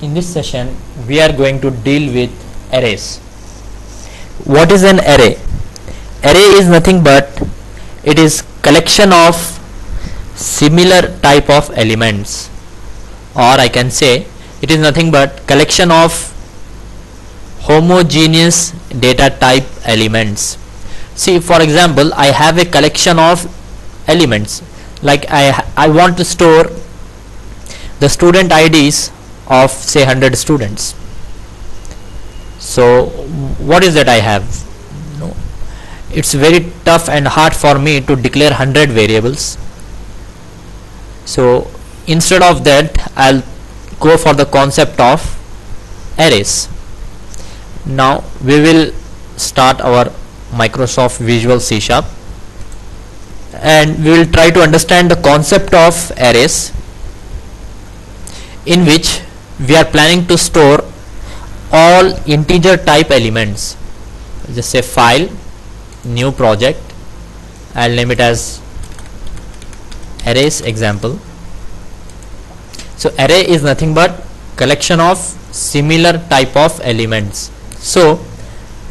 In this session we are going to deal with arrays. What is an array? Array is nothing but it is collection of similar type of elements, or I can say it is nothing but collection of homogeneous data type elements. See, for example, I have a collection of elements, like I want to store the student IDs of say 100 students. So what is that I have? No, it's very tough and hard for me to declare 100 variables. So instead of that, I'll go for the concept of arrays. Now we will start our Microsoft Visual C# and we will try to understand the concept of arrays, in which we are planning to store all integer type elements. Just say file, new project, I'll name it as arrays example. So array is nothing but collection of similar type of elements. So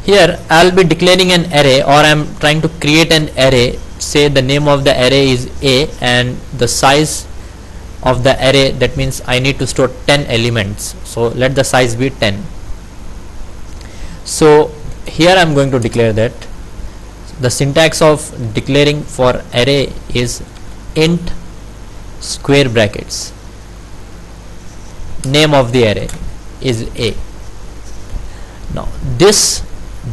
here I'll be declaring an array, or I'm trying to create an array. Say the name of the array is A and the size of the array, that means I need to store 10 elements, so let the size be 10. So here I'm going to declare that the syntax of declaring for array is int square brackets, name of the array is A. Now this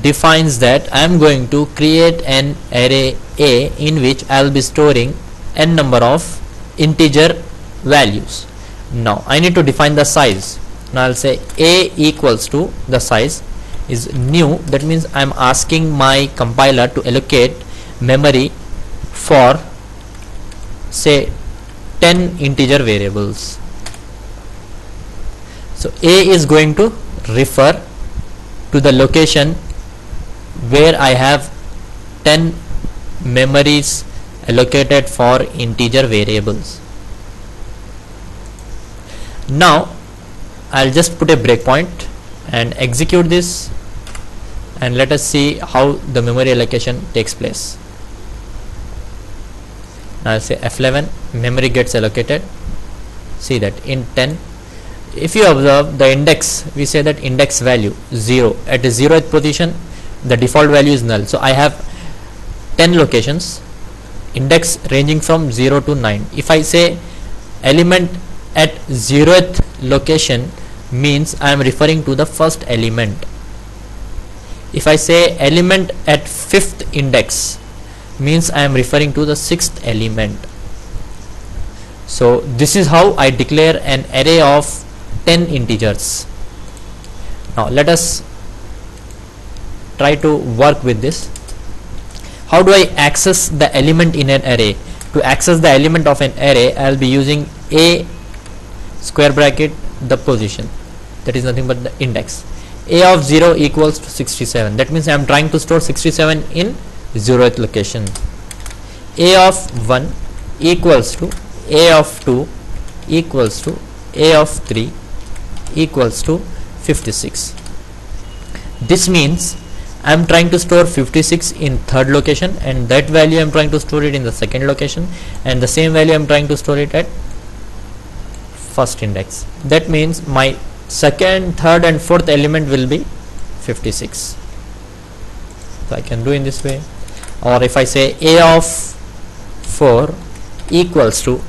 defines that I am going to create an array A in which I will be storing n number of integer values. Now I need to define the size. Now I'll say A equals to the size is new, that means I'm asking my compiler to allocate memory for say 10 integer variables. So A is going to refer to the location where I have 10 memories allocated for integer variables. Now I'll just put a breakpoint and execute this, and let us see how the memory allocation takes place. Now I'll say F11, memory gets allocated. See that in 10, if you observe the index, we say that index value 0, at the 0th position the default value is null. So I have 10 locations, index ranging from 0 to 9. If I say element at 0th location, means I am referring to the first element. If I say element at 5th index, means I am referring to the 6th element. So this is how I declare an array of 10 integers. Now let us try to work with this. How do I access the element in an array? To access the element of an array, I will be using A square bracket the position, that is nothing but the index. A of 0 equals to 67, that means I am trying to store 67 in 0th location. A of 1 equals to A of 2 equals to A of 3 equals to 56. This means I am trying to store 56 in 3rd location, and that value I am trying to store it in the 2nd location, and the same value I am trying to store it at 1st index. That means my 2nd, 3rd and 4th element will be 56. So I can do in this way. Or if I say A of 4 equals to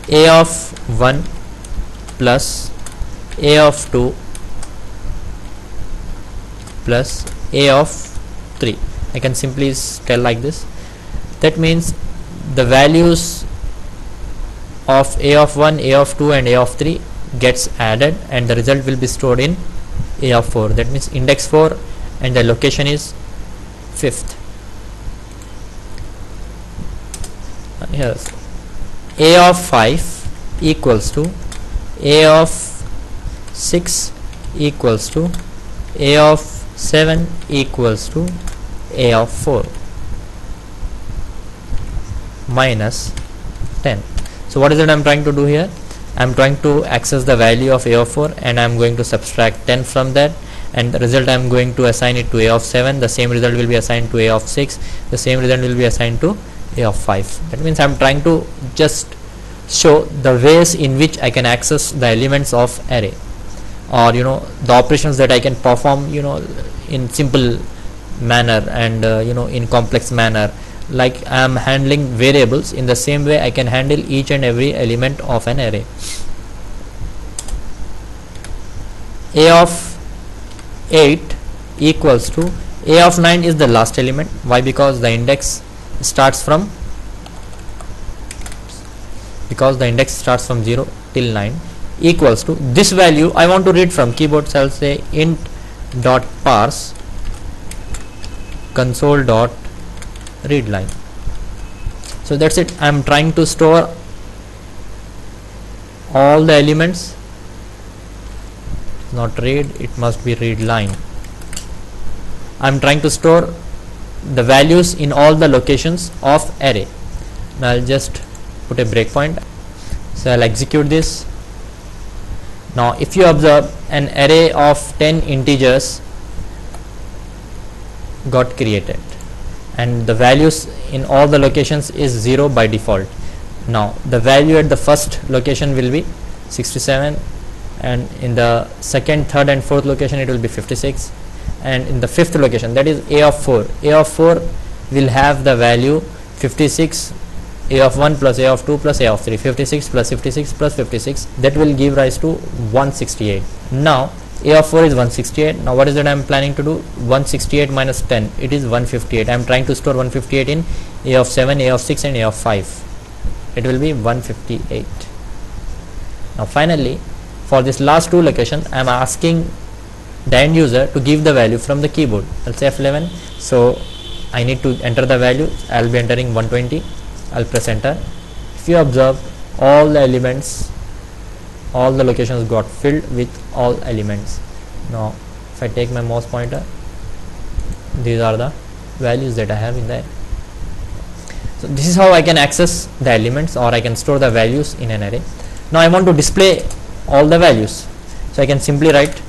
A of 1 plus A of 2 plus A of 3, I can simply tell like this. That means the values of A of 1, A of 2 and A of 3 gets added, and the result will be stored in A of 4. That means index 4 and the location is 5th. Here's A of 5 equals to A of 6 equals to A of 7 equals to A of 4 minus 10. So what is it I'm trying to do here? I'm trying to access the value of a of 4 and I'm going to subtract 10 from that, and the result I'm going to assign it to a of 7. The same result will be assigned to a of 6. The same result will be assigned to a of 5. That means I'm trying to just show the ways in which I can access the elements of array, or the operations that I can perform in simple manner and in complex manner. Like I am handling variables, in the same way I can handle each and every element of an array. A of 8 equals to a of 9 is the last element. Why? Because the index starts from 0 till 9, equals to this value. I want to read from keyboard, so I'll say int dot parse console dot read line. So that's it. I'm trying to store all the elements, not read, it must be read line. I'm trying to store the values in all the locations of array. Now I'll just put a breakpoint, so I'll execute this. Now if you observe, an array of 10 integers got created and the values in all the locations is 0 by default. Now the value at the first location will be 67, and in the second, third and fourth location it will be 56, and in the fifth location, that is a of 4, will have the value 56, a of 1 plus a of 2 plus a of 3, 56 plus 56 plus 56, that will give rise to 168. Now a of 4 is 168. Now what is that I am planning to do? 168 minus 10, it is 158. I am trying to store 158 in a of 7, a of 6 and a of 5. It will be 158. Now finally, for this last two locations, I am asking the end user to give the value from the keyboard. Let's say F11. So I need to enter the value. I will be entering 120. I'll press enter. If you observe, all the elements, all the locations got filled with all elements. Now if I take my mouse pointer, these are the values that I have in there. So this is how I can access the elements, or I can store the values in an array. Now I want to display all the values, so I can simply write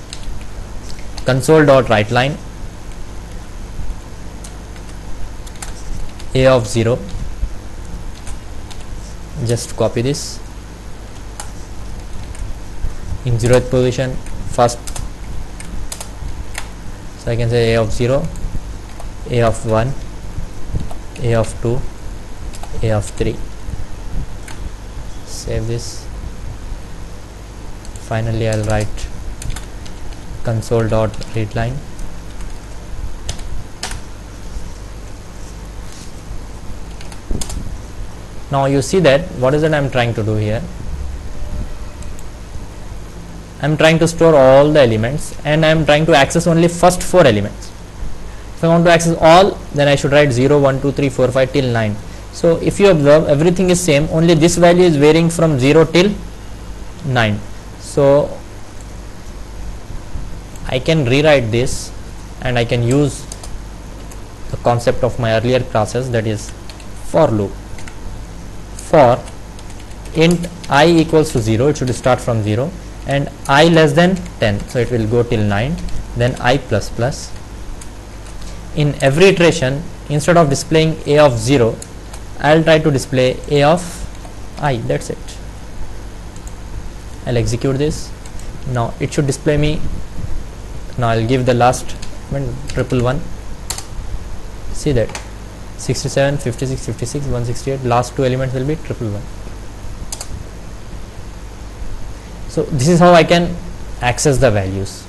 console.writeLine a of 0. Just copy this in 0th position first, so I can say a of 0, a of 1, a of 2, a of 3. Save this. Finally I'll write console.readLine. Now you see that what is it I'm trying to do here? I'm trying to store all the elements and I'm trying to access only first 4 elements. If I want to access all, then I should write 0, 1, 2, 3, 4, 5 till 9. So if you observe, everything is same, only this value is varying from 0 till 9. So I can rewrite this and I can use the concept of my earlier classes, that is for loop. For int I equals to 0, it should start from 0, and I less than 10, so it will go till 9, then I plus plus. In every iteration, instead of displaying a of 0, I will try to display a of I. That's it. I'll execute this. Now it should display me. Now I'll give the last triple 1. See that 67, 56, 56, 168. Last 2 elements will be triple 1. So this is how I can access the values.